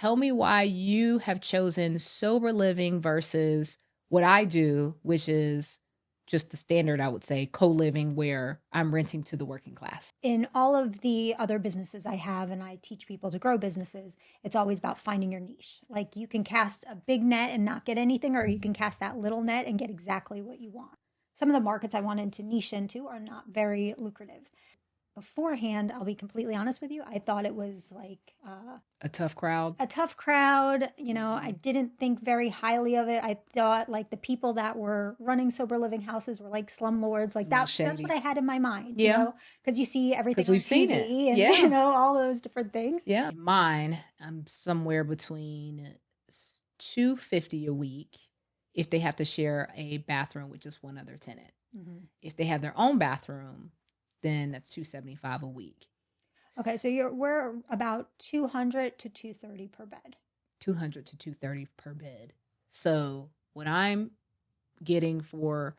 tell me why you have chosen sober living versus what I do, which is just the standard, I would say, co-living where I'm renting to the working class. In all of the other businesses I have, and I teach people to grow businesses, it's always about finding your niche. Like you can cast a big net and not get anything, or you can cast that little net and get exactly what you want. Some of the markets I wanted to niche into are not very lucrative. Beforehand, I'll be completely honest with you, I thought it was like a tough crowd. A tough crowd. You know, I didn't think very highly of it. I thought like the people that were running sober living houses were like slumlords. Like that's what I had in my mind. Yeah. You know, because you see everything on we've TV seen it. And, yeah. You know, all those different things. Yeah. Mine, I'm somewhere between $250 a week if they have to share a bathroom with just one other tenant. Mm-hmm. If they have their own bathroom, then that's $275 a week. Okay, so we're about $200 to $230 per bed. $200 to $230 per bed. So what I'm getting for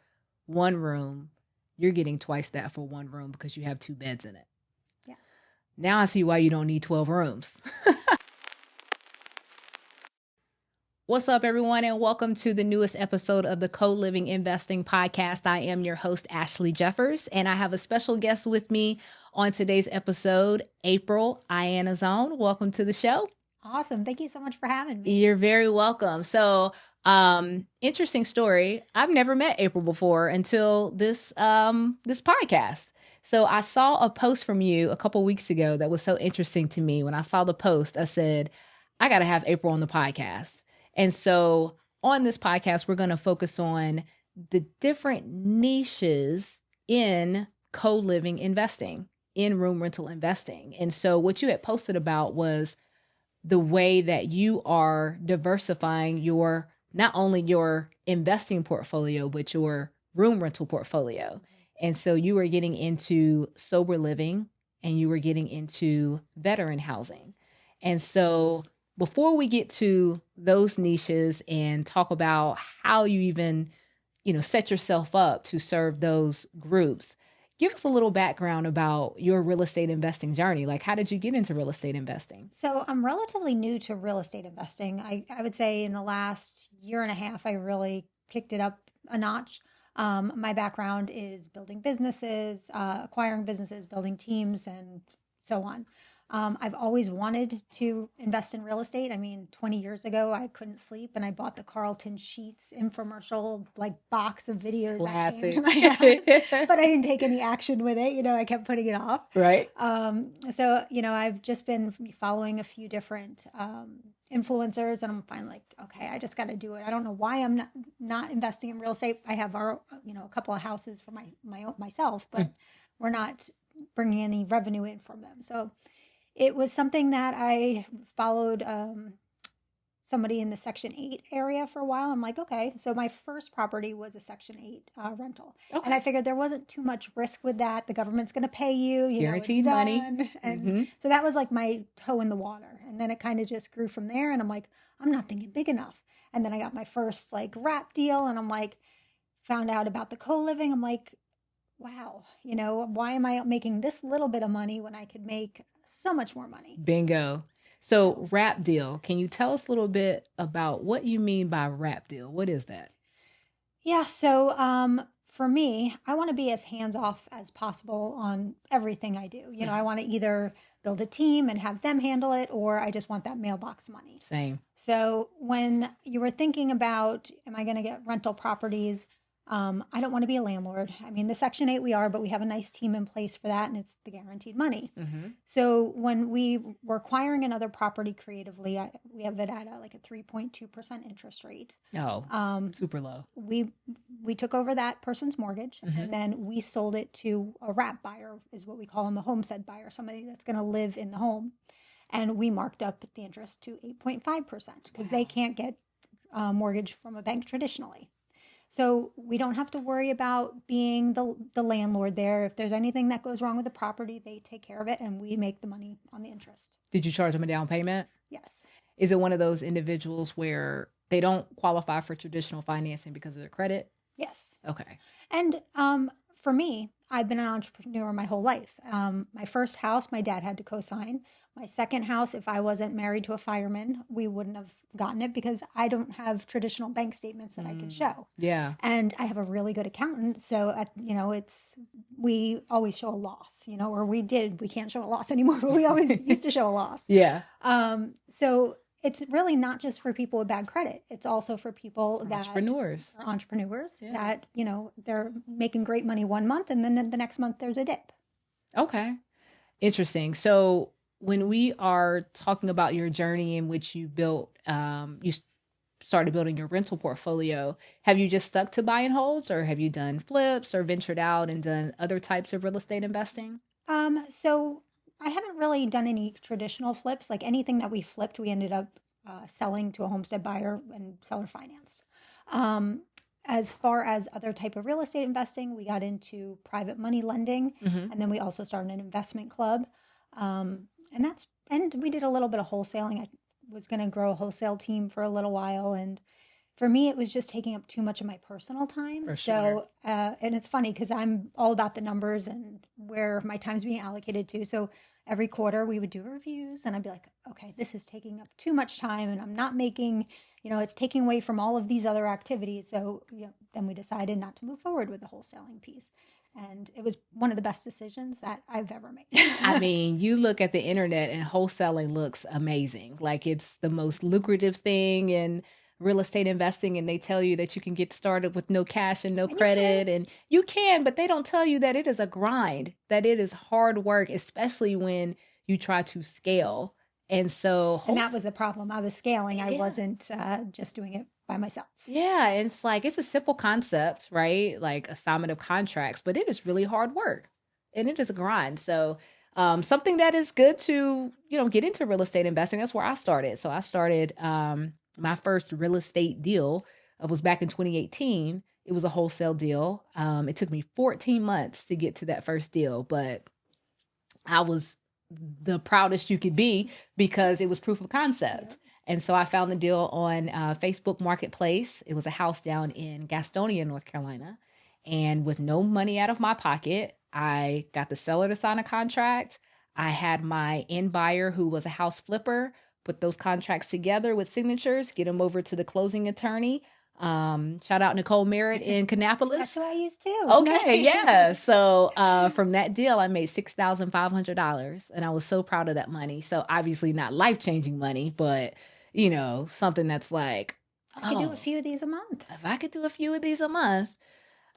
one room, you're getting twice that for one room because you have 2 beds in it. Yeah. Now I see why you don't need 12 rooms. What's up, everyone, and welcome to the newest episode of the Co-Living Investing Podcast. I am your host, Ashley Jeffers, and I have a special guest with me on today's episode, April Iannazone. Welcome to the show. Awesome. Thank you so much for having me. You're very welcome. So, interesting story. I've never met April before until this podcast. So I saw a post from you a couple weeks ago that was so interesting to me. When I saw the post, I said, I got to have April on the podcast. And so on this podcast, we're going to focus on the different niches in co-living investing, in room rental investing. And so what you had posted about was the way that you are diversifying your, not only your investing portfolio, but your room rental portfolio. And so you were getting into sober living and you were getting into veteran housing. And so before we get to those niches and talk about how you even, set yourself up to serve those groups, give us a little background about your real estate investing journey. Like, how did you get into real estate investing? So I'm relatively new to real estate investing. I would say in the last year and a half, I really kicked it up a notch. My background is building businesses, acquiring businesses, building teams, and so on. I've always wanted to invest in real estate. I mean, 20 years ago, I couldn't sleep and I bought the Carlton Sheets infomercial, like box of videos that came to my house, but I didn't take any action with it. I kept putting it off. Right. So, I've just been following a few different influencers and I'm finally like, okay, I just got to do it. I don't know why I'm not investing in real estate. I have a couple of houses for myself, but we're not bringing any revenue in from them. So it was something that I followed somebody in the Section 8 area for a while. I'm like, okay. So my first property was a Section 8 rental. Okay. And I figured there wasn't too much risk with that. The government's going to pay you. Guaranteed money. And so that was like my toe in the water. And then it kind of just grew from there. And I'm like, I'm not thinking big enough. And then I got my first like wrap deal. And I'm like, found out about the co-living. I'm like, wow, why am I making this little bit of money when I could make so much more money? Bingo. So wrap deal. Can you tell us a little bit about what you mean by wrap deal? What is that? Yeah. So for me, I want to be as hands-off as possible on everything I do. I want to either build a team and have them handle it, or I just want that mailbox money. Same. So when you were thinking about, am I going to get rental properties? I don't want to be a landlord. I mean, the Section 8 we are, but we have a nice team in place for that, and it's the guaranteed money. Mm-hmm. So when we were acquiring another property creatively, we have it at like a 3.2% interest rate. Oh, super low. We took over that person's mortgage, and then we sold it to a wrap buyer, is what we call them, a homestead buyer, somebody that's going to live in the home. And we marked up the interest to 8.5% because they can't get a mortgage from a bank traditionally. So we don't have to worry about being the landlord there. If there's anything that goes wrong with the property, they take care of it and we make the money on the interest. Did you charge them a down payment? Yes. Is it one of those individuals where they don't qualify for traditional financing because of their credit? Yes. Okay. And for me, I've been an entrepreneur my whole life. My first house, my dad had to co-sign. My second house, if I wasn't married to a fireman, we wouldn't have gotten it because I don't have traditional bank statements that I can show. Yeah. And I have a really good accountant. So, we always show a loss, or we can't show a loss anymore, but we always used to show a loss. Yeah. So it's really not just for people with bad credit. It's also for people that are entrepreneurs Yeah. that, they're making great money one month and then the next month there's a dip. Okay. Interesting. So when we are talking about your journey in which you built, you started building your rental portfolio, have you just stuck to buy and holds, or have you done flips or ventured out and done other types of real estate investing? So I haven't really done any traditional flips. Like anything that we flipped, we ended up selling to a homestead buyer and seller financed. As far as other type of real estate investing, we got into private money lending, and then we also started an investment club. And we did a little bit of wholesaling. I was going to grow a wholesale team for a little while, and for me, it was just taking up too much of my personal time. For So, and it's funny because I'm all about the numbers and where my time's being allocated to. So every quarter we would do reviews and I'd be like, okay, this is taking up too much time and I'm not making, it's taking away from all of these other activities. So then we decided not to move forward with the wholesaling piece. And it was one of the best decisions that I've ever made. I mean, you look at the internet and wholesaling looks amazing. Like it's the most lucrative thing in real estate investing, and they tell you that you can get started with no cash and no credit, and you can, but they don't tell you that it is a grind, that it is hard work, especially when you try to scale. And so and that was the problem. I was scaling. I wasn't just doing it by myself. Yeah, it's like it's a simple concept, right? Like assignment of contracts, but it is really hard work and it is a grind. So something that is good to, get into real estate investing. That's where I started. So I started my first real estate deal was back in 2018. It was a wholesale deal. It took me 14 months to get to that first deal, but I was the proudest you could be because it was proof of concept. And so I found the deal on Facebook Marketplace. It was a house down in Gastonia, North Carolina. And with no money out of my pocket, I got the seller to sign a contract. I had my end buyer, who was a house flipper, put those contracts together with signatures, get them over to the closing attorney. Shout out Nicole Merritt in Kannapolis. That's who I used too. Okay, yeah. So from that deal, I made $6,500, and I was so proud of that money. So obviously not life-changing money, but something that's like, I could do a few of these a month. If I could do a few of these a month.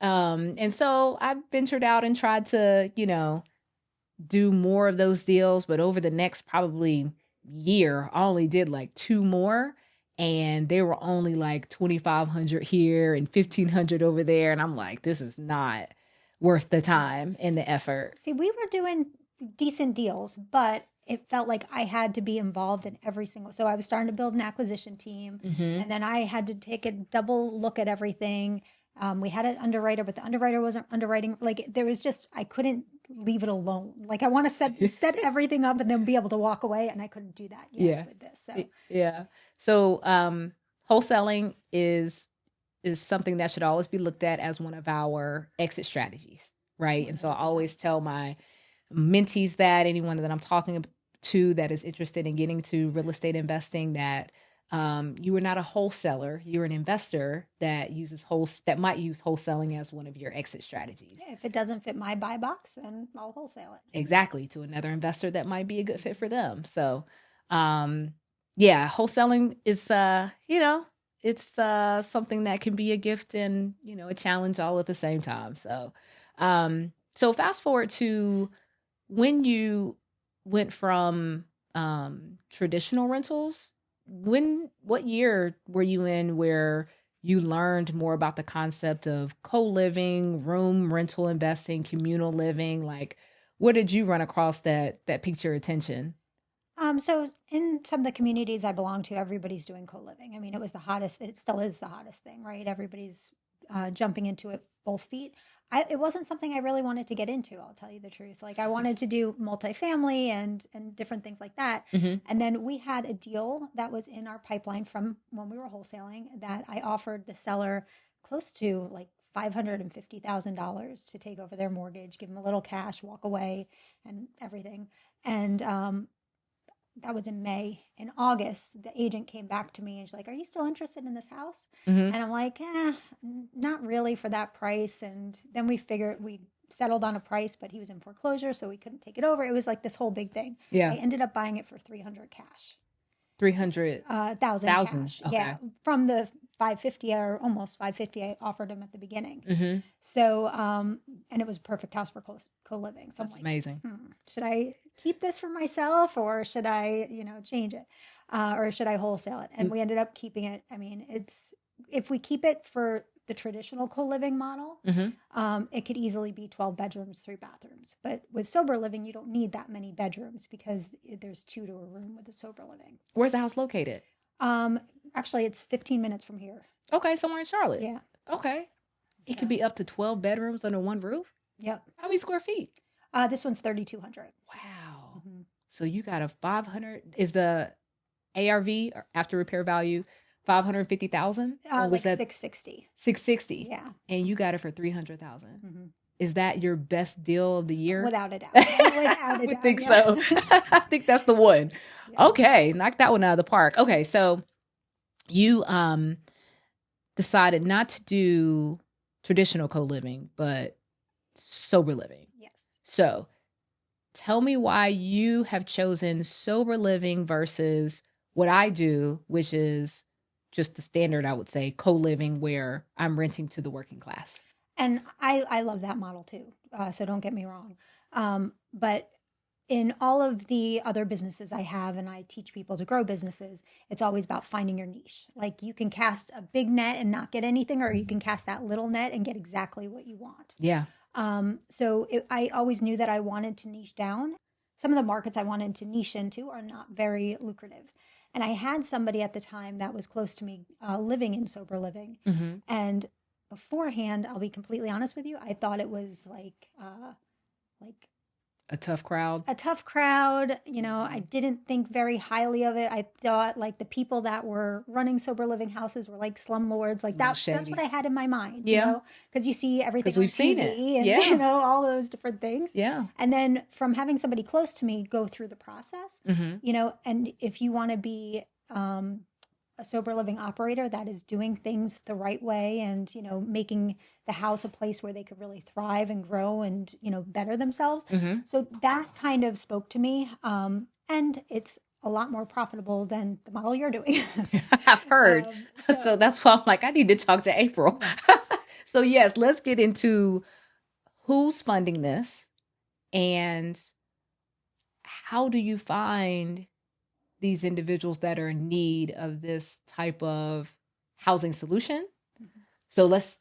And so I ventured out and tried to, do more of those deals, but over the next probably year, I only did like 2 more. And they were only like 2,500 here and 1,500 over there. And I'm like, this is not worth the time and the effort. See, we were doing decent deals, but it felt like I had to be involved in every single. So I was starting to build an acquisition team, and then I had to take a double look at everything. We had an underwriter, but the underwriter wasn't underwriting. Like there was just, I couldn't leave it alone. Like I want to set everything up and then be able to walk away, and I couldn't do that yet with this. So yeah. So wholesaling is something that should always be looked at as one of our exit strategies, right? And so I always tell my mentees, that anyone that I'm talking to that is interested in getting to real estate investing, that you are not a wholesaler, you're an investor that might use wholesaling as one of your exit strategies. Yeah, if it doesn't fit my buy box, then I'll wholesale it. Exactly, to another investor that might be a good fit for them. So yeah, wholesaling is it's something that can be a gift and a challenge all at the same time. So so fast forward to when you went from traditional rentals. What year were you in where you learned more about the concept of co-living, room rental investing, communal living? Like, what did you run across that piqued your attention? So in some of the communities I belong to, everybody's doing co-living. I mean, it still is the hottest thing, right? Everybody's jumping into it both feet. It wasn't something I really wanted to get into, I'll tell you the truth. Like I wanted to do multifamily and different things like that. Mm-hmm. And then we had a deal that was in our pipeline from when we were wholesaling that I offered the seller close to like $550,000 to take over their mortgage, give them a little cash, walk away and everything. And that was in May. In August, the agent came back to me and she's like, "Are you still interested in this house?" Mm-hmm. And I'm like, not really for that price. And then we settled on a price, but he was in foreclosure, so we couldn't take it over. It was like this whole big thing. Yeah. I ended up buying it for 300 cash. 300,000. Cash. Okay. Yeah, from the 550 or almost 550 I offered him at the beginning. Mm-hmm. So, and it was a perfect house for co-living. So That's I'm like, amazing. should I keep this for myself or should I, change it? Or should I wholesale it? And we ended up keeping it. I mean, if we keep it for the traditional co-living model, it could easily be 12 bedrooms, 3 bathrooms. But with sober living, you don't need that many bedrooms because there's 2 to a room with the sober living. Where's the house located? Actually, it's 15 minutes from here. Okay, somewhere in Charlotte. Yeah. Okay. It could be up to 12 bedrooms under one roof? Yep. How many square feet? This one's 3,200. Wow. So you got a 500, is the ARV, or after repair value, 550,000? Or was that 660? 660? Yeah. And you got it for 300,000. Is that your best deal of the year? Without a doubt. Without a doubt. I think so. I think that's the one. Yeah. Okay, knock that one out of the park. Okay, so you decided not to do traditional co-living, but sober living. Yes. So tell me why you have chosen sober living versus what I do, which is just the standard, I would say, co-living where I'm renting to the working class. And I love that model too. So don't get me wrong. But in all of the other businesses I have, and I teach people to grow businesses, it's always about finding your niche. Like you can cast a big net and not get anything, or you can cast that little net and get exactly what you want. Yeah. I always knew that I wanted to niche down. Some of the markets I wanted to niche into are not very lucrative. And I had somebody at the time that was close to me living in sober living. And beforehand, I'll be completely honest with you, I thought it was like a tough crowd. A tough crowd. I didn't think very highly of it. I thought like the people that were running sober living houses were like slumlords. Like that's what I had in my mind. Yeah. Because you see everything on we've TV seen it. And yeah. All those different things. Yeah. And then from having somebody close to me go through the process, and if you want to be a sober living operator that is doing things the right way and, making the house a place where they could really thrive and grow and, better themselves. So that kind of spoke to me. And it's a lot more profitable than the model you're doing. I've heard. So that's why I'm like, I need to talk to April. So yes, let's get into who's funding this and how do you find these individuals that are in need of this type of housing solution. So let's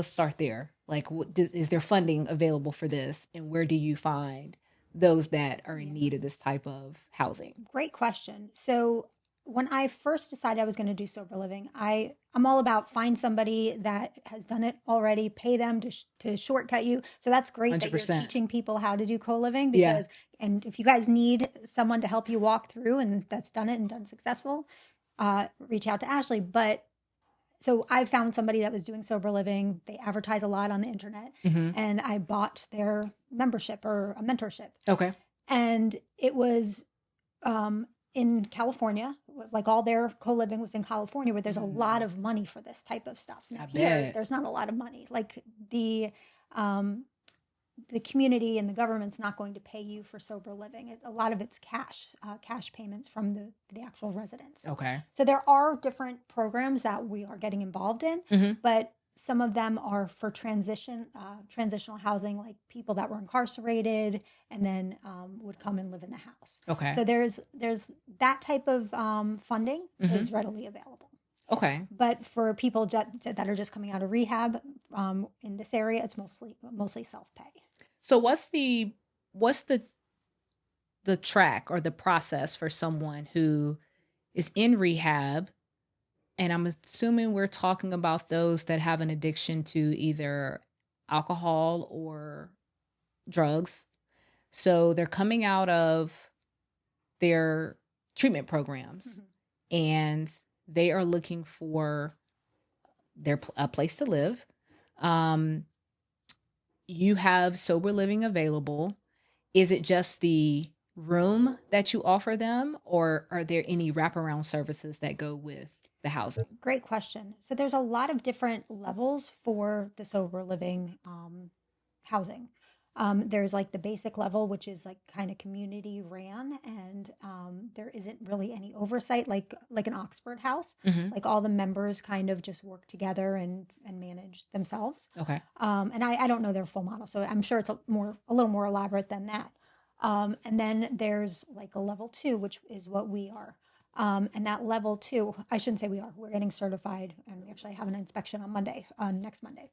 start there. Like, is there funding available for this, and where do you find those that are in need of this type of housing? Great question. So when I first decided I was going to do sober living, I'm all about find somebody that has done it already, pay them to shortcut you. So that's great 100%. That you're teaching people how to do co-living because, and if you guys need someone to help you walk through and that's done it and done successful, reach out to Ashley. But so I found somebody that was doing sober living. They advertise a lot on the internet and I bought their membership or a mentorship. Okay. And it was, in California, like all their co-living was in California, where there's a lot of money for this type of stuff. Now here, there's not a lot of money. Like the community and the government's not going to pay you for sober living. A lot of it's cash payments from the actual residents. Okay. So there are different programs that we are getting involved in, but some of them are for transitional housing, like people that were incarcerated and then would come and live in the house. Okay. So there's that type of funding is readily available. Okay. But for people that are just coming out of rehab in this area, it's mostly self-pay. So what's the track or the process for someone who is in rehab? And I'm assuming we're talking about those that have an addiction to either alcohol or drugs. So they're coming out of their treatment programs and they are looking for a place to live. You have sober living available. Is it just the room that you offer them, or are there any wraparound services that go with the housing? Great question. So there's a lot of different levels for the sober living housing. There's like the basic level, which is like kind of community ran, and there isn't really any oversight, like an Oxford house. Mm-hmm. Like all the members kind of just work together and manage themselves. Okay. And I don't know their full model, so I'm sure it's a little more elaborate than that. And then there's like a level 2, which is what we are. And that level 2, I shouldn't say we are. We're getting certified, and we actually have an inspection on Monday, next Monday.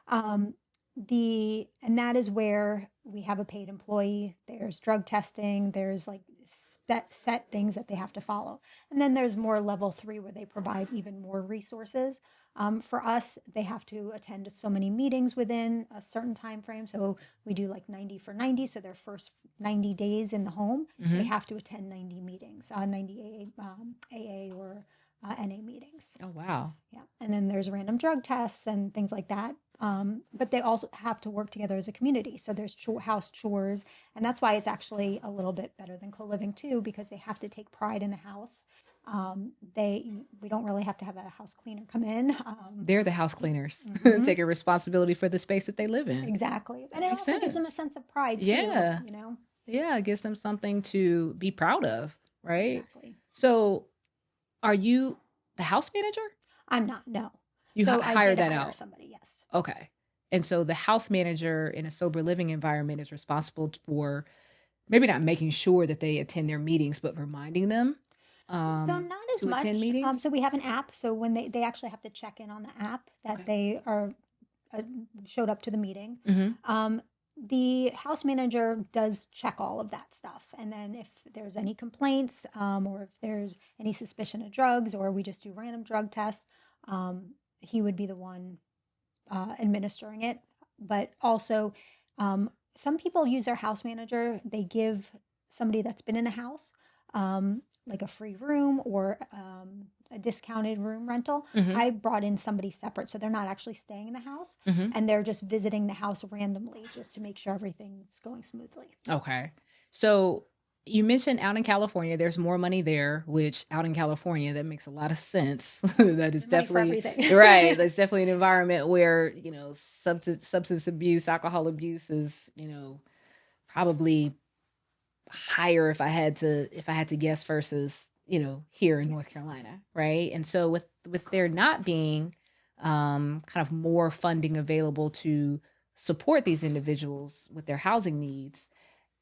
Um, and that is where we have a paid employee. There's drug testing. There's like set things that they have to follow. And then there's more level 3 where they provide even more resources. For us, they have to attend so many meetings within a certain time frame. So we do like 90 for 90. So their first 90 days in the home, Mm-hmm. they have to attend 90 meetings, 90 AA or NA meetings. Oh, wow. Yeah. And then there's random drug tests and things like that. But they also have to work together as a community. So there's house chores. And that's why it's actually a little bit better than co-living too, because they have to take pride in the house. We don't really have to have a house cleaner come in. They're the house cleaners, Mhm. taking responsibility for the space that they live in. Exactly. And it Makes also gives them a sense. sense of pride too, Yeah. you know? Yeah, it gives them something to be proud of, right? Exactly. So, are you the house manager? I'm not, no. You So hire I did that hire out. somebody, yes. Okay. And so the house manager in a sober living environment is responsible for maybe not making sure that they attend their meetings, but reminding them So not as to much. attend meetings. So we have an app. So when they actually have to check in on the app that Okay. they are showed up to the meeting. Mm-hmm. The house manager does check all of that stuff, and then if there's any complaints, or if there's any suspicion of drugs, or we just do random drug tests, he would be the one administering it. But also, some people use their house manager. They give somebody that's been in the house like a free room or a discounted room rental. Mm-hmm. I brought in somebody separate, so they're not actually staying in the house, Mm-hmm. and they're just visiting the house randomly just to make sure everything's going smoothly. Okay. So you mentioned out in California, there's more money there, which out in California, that makes a lot of sense. That is There's money for definitely everything. right. That's definitely an environment where, substance abuse, alcohol abuse is, probably higher if I had to guess versus, here in North Carolina. Right. And so with there not being kind of more funding available to support these individuals with their housing needs,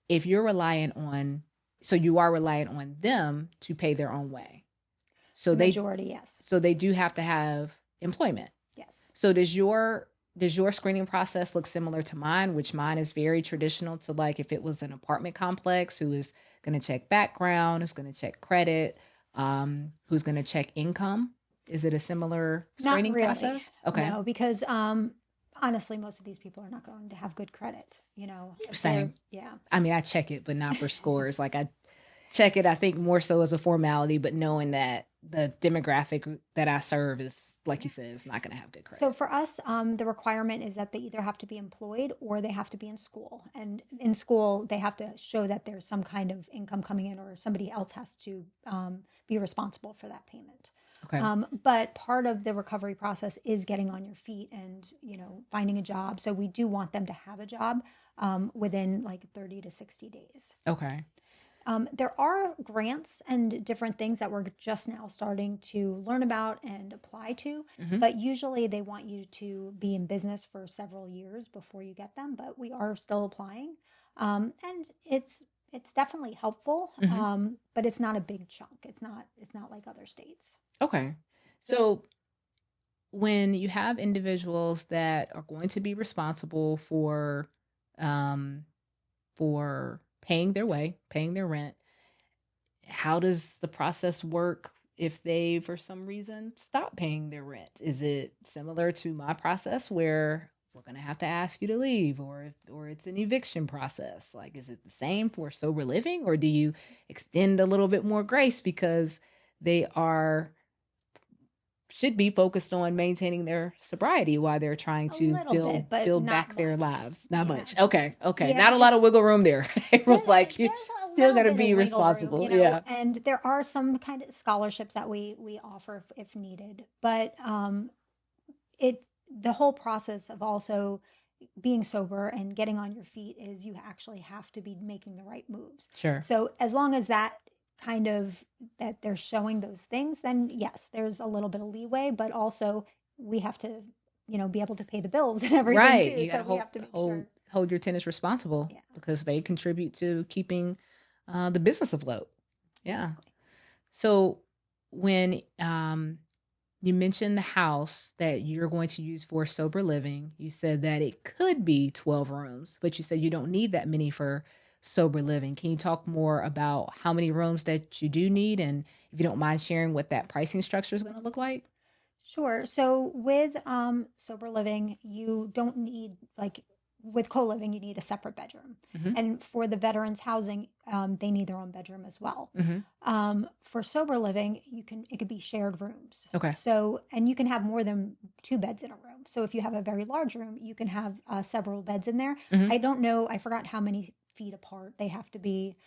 if you're reliant on, so you are reliant on them to pay their own way. So The majority, yes. so they do have to have employment. Yes. So does your screening process look similar to mine, which mine is very traditional to, like, if it was an apartment complex, who is going to check background, who's going to check credit, who's going to check income? Is it a similar screening Not really. process? Okay. No, because honestly, most of these people are not going to have good credit. Same. Yeah. I mean, I check it, but not for scores. Like, I check it, I think, more so as a formality, but knowing that the demographic that I serve is, like you said, is not going to have good credit. So for us, the requirement is that they either have to be employed or they have to be in school. And in school, they have to show that there's some kind of income coming in, or somebody else has to be responsible for that payment. Okay. But part of the recovery process is getting on your feet and, finding a job. So we do want them to have a job within like 30 to 60 days. Okay. There are grants and different things that we're just now starting to learn about and apply to, Mhm. but usually they want you to be in business for several years before you get them, but we are still applying. And it's definitely helpful, Mhm. but it's not a big chunk. It's not like other states. Okay. So when you have individuals that are going to be responsible for paying their way, paying their rent, how does the process work if they, for some reason, stop paying their rent? Is it similar to my process where we're going to have to ask you to leave, or it's an eviction process? Like, is it the same for sober living, or do you extend a little bit more grace because they are should be focused on maintaining their sobriety while they're trying A to little bit, but build not back their much. lives. Not Yeah. much. Okay. Yeah, Not a lot of wiggle room there. It was like you there's a still little got to bit of be wiggle room, responsible. Yeah. and there are some kind of scholarships that we offer if needed. But it the whole process of also being sober and getting on your feet is you actually have to be making the right moves. Sure. So as long as that kind of that they're showing those things, then yes, there's a little bit of leeway, but also we have to, be able to pay the bills and everything Right. too. You got So to we have to make sure. hold your tenants responsible Yeah. because they contribute to keeping the business afloat. Yeah. Exactly. So when you mentioned the house that you're going to use for sober living, you said that it could be 12 rooms, but you said you don't need that many for sober living. Can you talk more about how many rooms that you do need, and if you don't mind sharing what that pricing structure is going to look like? Sure. So with sober living, you don't need like with co-living, you need a separate bedroom. Mm-hmm. And for the veterans housing, they need their own bedroom as well. Mm-hmm. For sober living, it could be shared rooms. Okay. So and you can have more than 2 beds in a room. So if you have a very large room, you can have several beds in there. Mm-hmm. I don't know. I forgot how many feet apart they have to be.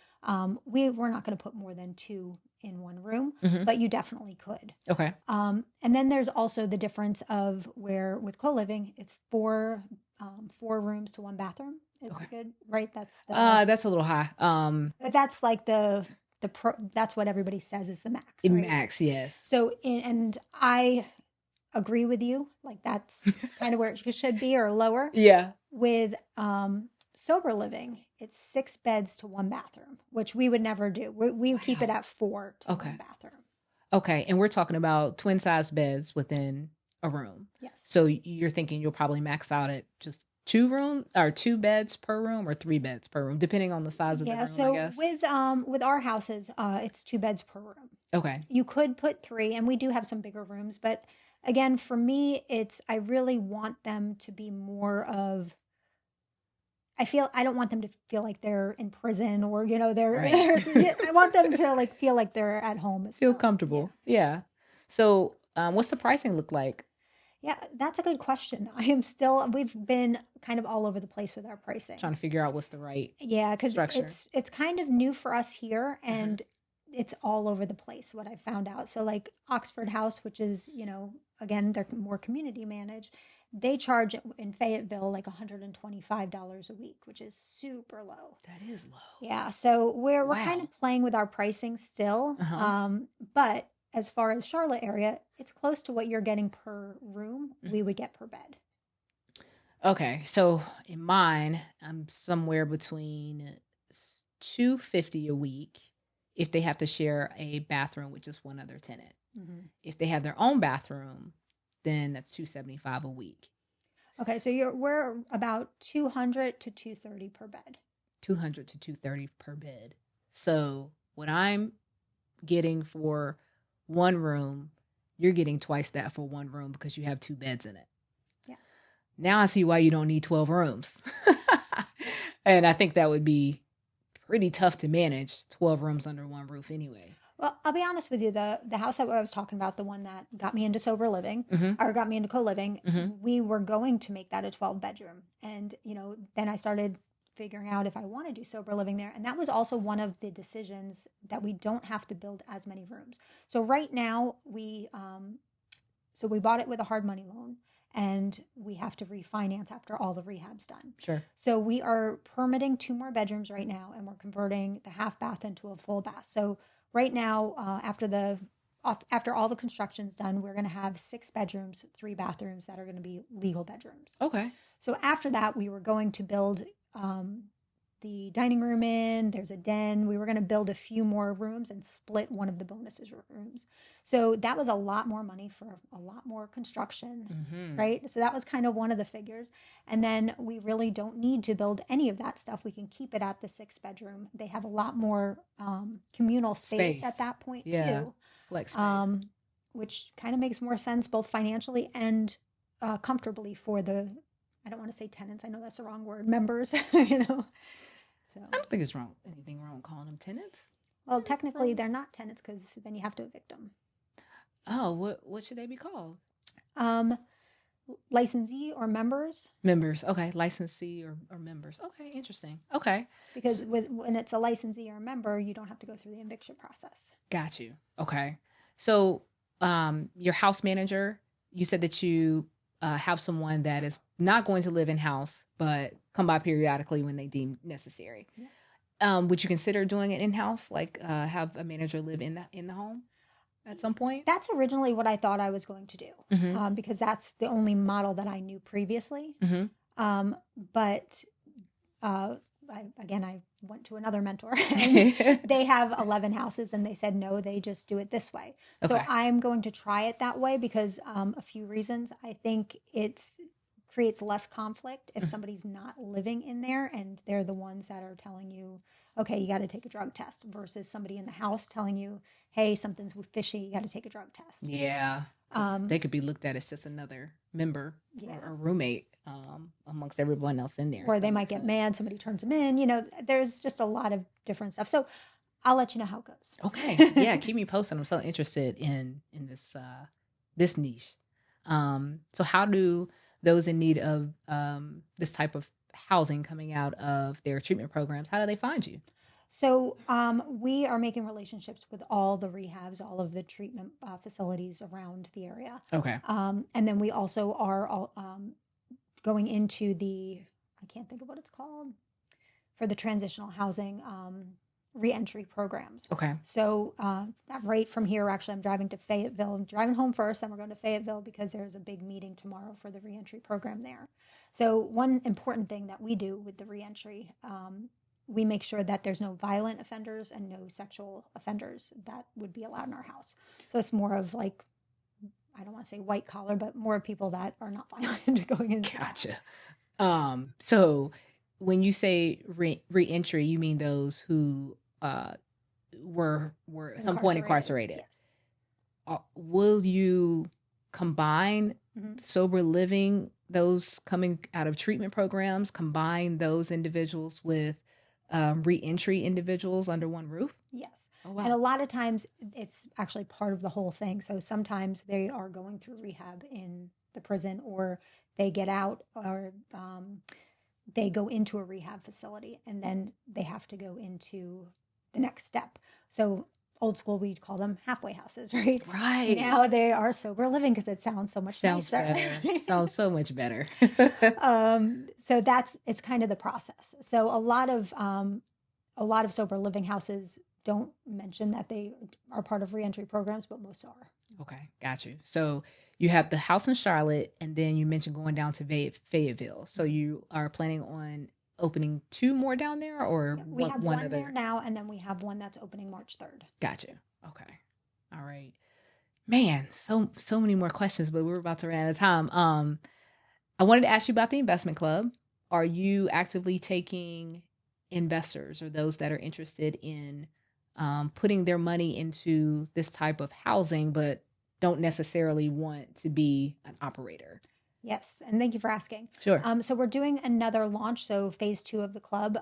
We're not going to put more than 2 in one room, Mm-hmm. but you definitely could. Okay. And then there's also the difference of where with co-living, it's 4 rooms to 1 bathroom. Is Okay. good, right? That's a little high. But that's like that's what everybody says is the max, right? Max, yes. So and I agree with you. Like that's kind of where it should be or lower. Yeah. With sober living, it's 6 beds to 1 bathroom, which we would never do. We keep it at 4 to 1 bathroom. Okay. And we're talking about twin size beds within a room. Yes. So you're thinking you'll probably max out at just 2 beds per room or 3 beds per room, depending on the size of the room, so I guess. with our houses, it's 2 beds per room. Okay. You could put 3, and we do have some bigger rooms, but again, for me, I really want them to be more of. I don't want them to feel like they're in prison or they're. Right. I want them to like feel like they're at home. Feel comfortable. Yeah. So, what's the pricing look like? Yeah, that's a good question. We've been kind of all over the place with our pricing. Trying to figure out what's the right because it's kind of new for us here, and it's all over the place what I found out. So like Oxford House, which is, again, they're more community managed. They charge in Fayetteville like $125 a week, which is super low. That is low. Yeah, so we're kind of playing with our pricing still. But as far as Charlotte area, it's close to what you're getting per room. We would get per bed. Okay, so in mine, I'm somewhere between $250 a week if they have to share a bathroom with just one other tenant. Mm-hmm. If they have their own bathroom, then that's $275 a week. Okay, so we're about $200 to $230 per bed. $200 to $230 per bed. So what I'm getting for one room, you're getting twice that for one room because you have 2 beds in it. Yeah. Now I see why you don't need 12 rooms. And I think that would be pretty tough to manage 12 rooms under one roof anyway. Well, I'll be honest with you. The house that I was talking about, the one that got me into sober living or got me into co-living, we were going to make that a 12 bedroom. And, then I started figuring out if I want to do sober living there. And that was also one of the decisions that we don't have to build as many rooms. So right now we bought it with a hard money loan, and we have to refinance after all the rehab's done. Sure. So we are permitting 2 more bedrooms right now, and we're converting the half bath into a full bath. So right now, after all the construction's done, we're going to have 6 bedrooms, 3 bathrooms that are going to be legal bedrooms. Okay. So after that, we were going to build the dining room in. There's a den. We were going to build a few more rooms and split one of the bonuses rooms. So that was a lot more money for a lot more construction, right? So that was kind of one of the figures. And then we really don't need to build any of that stuff. We can keep it at the 6 bedroom. They have a lot more communal space at that point too. Flex space. Which kind of makes more sense both financially and comfortably for the, I don't want to say tenants. I know that's the wrong word. Members, So I don't think it's anything wrong calling them tenants. Well, technically they're not tenants because then you have to evict them. Oh, what should they be called? Um, licensee or members, Members. Okay. Licensee or members. Okay. Interesting. Okay. because when it's a licensee or a member, you don't have to go through the eviction process. Got you. Okay. So, your house manager, you said that you have someone that is not going to live in house, but come by periodically when they deem necessary. Yeah. Would you consider doing it in house, like have a manager live in the home at some point? That's originally what I thought I was going to do, Mm-hmm. because that's the only model that I knew previously. Mm-hmm. But I went to another mentor and they have 11 houses and they said, no, they just do it this way. So Okay. I'm going to try it that way because a few reasons. I think it's creates less conflict if somebody's not living in there and they're the ones that are telling you, okay, you got to take a drug test, versus somebody in the house telling you, hey, something's fishy, you got to take a drug test. Yeah. They could be looked at as just another member or roommate amongst everyone else in there. Or So they that might makes get sense. mad, somebody turns them in. There's just a lot of different stuff. So I'll let you know how it goes. Okay. Yeah, keep me posted. I'm so interested in this this niche. So how do those in need of this type of housing coming out of their treatment programs, how do they find you? So we are making relationships with all the rehabs, all of the treatment facilities around the area. Okay. And then we also are going into I can't think of what it's called, for the transitional housing reentry programs. Okay. So right from here, actually, I'm driving to Fayetteville. I'm driving home first, then we're going to Fayetteville because there's a big meeting tomorrow for the reentry program there. So one important thing that we do with the reentry, we make sure that there's no violent offenders and no sexual offenders that would be allowed in our house. So it's more of like, I don't want to say white collar, but more people that are not violent going in. Gotcha. So when you say reentry, you mean those who were at some point incarcerated. Yes. Will you combine Mhm. sober living, those coming out of treatment programs, combine those individuals with reentry individuals under one roof? Yes. Oh, wow. And a lot of times it's actually part of the whole thing. So sometimes they are going through rehab in the prison, or they get out, or they go into a rehab facility and then they have to go into the next step. So old school, we'd call them halfway houses, right? Right. Now they are sober living because it sounds so much nicer. Better. Sounds so much better. So it's kind of the process. So a lot of sober living houses don't mention that they are part of reentry programs, but most are. Okay, got you. So you have the house in Charlotte, and then you mentioned going down to Fayetteville. So you are planning on opening 2 more down there, or Yeah, we have one other? there now, and then we have one that's opening March 3rd. Got you. Okay. All right. Man, so many more questions, but we're about to run out of time. I wanted to ask you about the investment club. Are you actively taking investors or those that are interested in putting their money into this type of housing, but don't necessarily want to be an operator? Yes, and thank you for asking. Sure. So we're doing another launch, so phase 2 of the club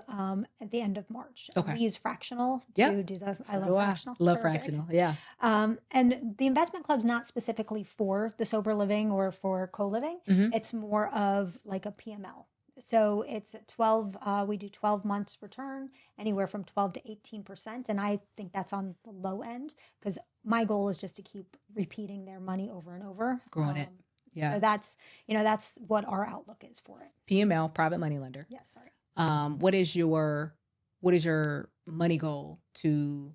at the end of March. Okay. We use fractional Yep. to do the. I So love do fractional. Love Perfect. fractional. Yeah. And the investment club's not specifically for the sober living or for co-living. Mhm. It's more of like a PML. So it's 12. We do 12 months return, anywhere from 12 to 18%, and I think that's on the low end because my goal is just to keep repeating their money over and over, Growing it. Yeah. So that's what our outlook is for it. PML, private money lender. Yes, sorry. What is your money goal to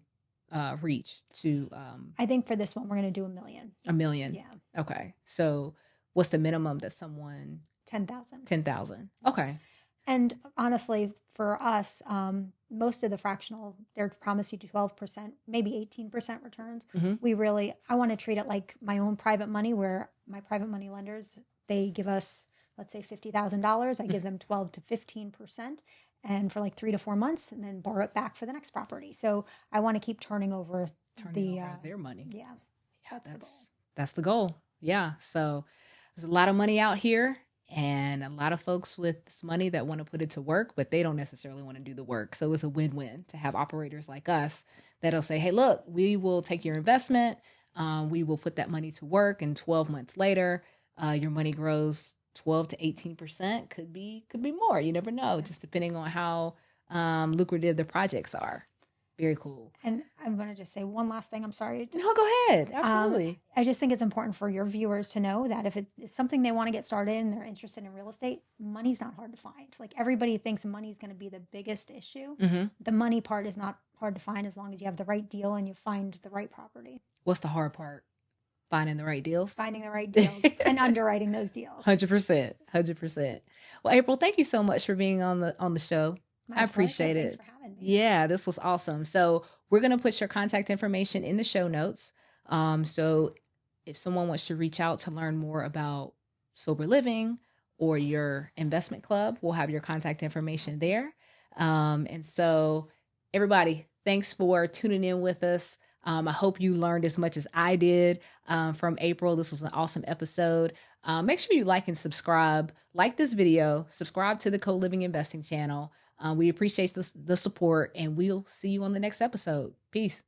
reach to I think for this one we're going to do $1 million. $1 million? Yeah. Okay. So what's the minimum that someone 10,000. 10,000. Okay. And honestly, for us, most of the fractional, they're promise you 12%, maybe 18% returns. Mm-hmm. I want to treat it like my own private money, where my private money lenders, they give us, let's say $50,000. I give them 12 to 15%, and for like 3 to 4 months, and then borrow it back for the next property. So I want to keep turning over their money. Yeah. That's the goal. Yeah. So there's a lot of money out here, and a lot of folks with this money that want to put it to work, but they don't necessarily want to do the work. So it's a win-win to have operators like us that'll say, hey, look, we will take your investment. We will put that money to work, and 12 months later, your money grows 12 to 18%. Could be more. You never know, just depending on how lucrative the projects are. Very cool. And I'm going to just say one last thing. I'm sorry. No, go ahead. Absolutely. I just think it's important for your viewers to know that if it's something they want to get started and they're interested in real estate, money's not hard to find. Like everybody thinks money's going to be the biggest issue. Mm-hmm. The money part is not hard to find as long as you have the right deal and you find the right property. What's the hard part? Finding the right deals? Finding the right deals and underwriting those deals. 100%. 100%. Well, April, thank you so much for being on the show. I appreciate it. Thanks for having me. Yeah, this was awesome. So we're going to put your contact information in the show notes. So if someone wants to reach out to learn more about sober living or your investment club, we'll have your contact information there. And so everybody, thanks for tuning in with us. I hope you learned as much as I did from April. This was an awesome episode. Make sure you like and subscribe. Like this video. Subscribe to the Co-Living Investing channel. We appreciate the support, and we'll see you on the next episode. Peace.